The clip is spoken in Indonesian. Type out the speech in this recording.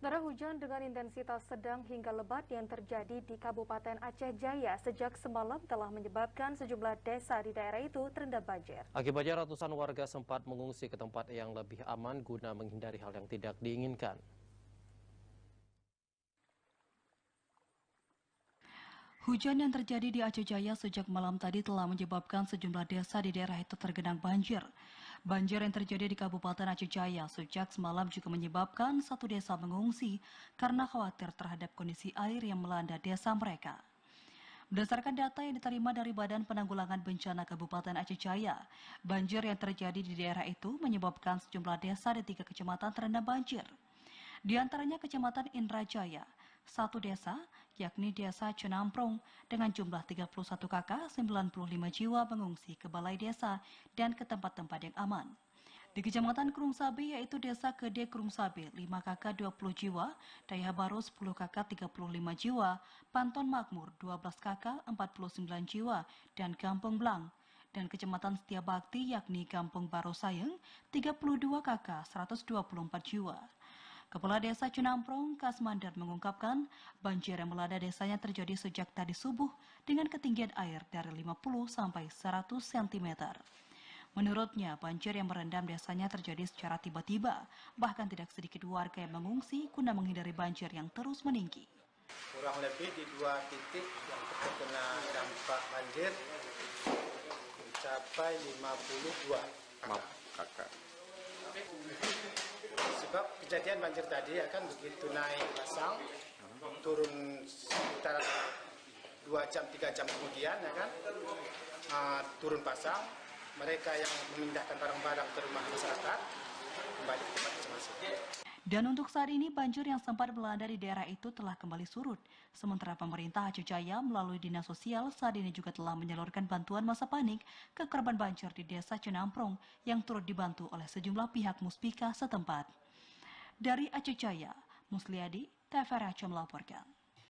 Saudara, hujan dengan intensitas sedang hingga lebat yang terjadi di Kabupaten Aceh Jaya sejak semalam telah menyebabkan sejumlah desa di daerah itu terendam banjir. Akibatnya ratusan warga sempat mengungsi ke tempat yang lebih aman guna menghindari hal yang tidak diinginkan. Hujan yang terjadi di Aceh Jaya sejak malam tadi telah menyebabkan sejumlah desa di daerah itu tergenang banjir. Banjir yang terjadi di Kabupaten Aceh Jaya sejak semalam juga menyebabkan satu desa mengungsi karena khawatir terhadap kondisi air yang melanda desa mereka. Berdasarkan data yang diterima dari Badan Penanggulangan Bencana Kabupaten Aceh Jaya, banjir yang terjadi di daerah itu menyebabkan sejumlah desa di 3 kecamatan terendam banjir. Di antaranya Kecamatan Indrajaya, satu desa, yakni Desa Cenamprong, dengan jumlah 31 kakak, 95 jiwa mengungsi ke balai desa dan ke tempat-tempat yang aman. Di Kecamatan Krungsabe, yaitu Desa Kede Krungsabe, 5 kakak 20 jiwa, Daya Baru 10 kakak 35 jiwa, Panton Makmur 12 kakak 49 jiwa, dan Kampung Blang. Dan Kecamatan Setia Bakti, yakni Kampung Baru Sayeng, 32 kakak 124 jiwa. Kepala Desa Cenamprong, Kasmandar, mengungkapkan banjir yang melanda desanya terjadi sejak tadi subuh dengan ketinggian air dari 50 sampai 100 cm. Menurutnya, banjir yang merendam desanya terjadi secara tiba-tiba, bahkan tidak sedikit warga yang mengungsi guna menghindari banjir yang terus meninggi. Kurang lebih di 2 titik yang terkena dampak banjir mencapai 52 kakak. Sebab kejadian banjir tadi akan begitu naik pasang, turun sekitar 2 jam 3 jam kemudian ya kan, turun pasang, mereka yang memindahkan barang-barang ke rumah masyarakat kembali ke tempat masing-masing. Dan untuk saat ini banjir yang sempat melanda di daerah itu telah kembali surut. Sementara pemerintah Aceh Jaya melalui Dinas Sosial saat ini juga telah menyalurkan bantuan masa panik ke korban banjir di Desa Cenamprong yang turut dibantu oleh sejumlah pihak muspika setempat. Dari Aceh Jaya, Musliadi, TVRI Aceh melaporkan.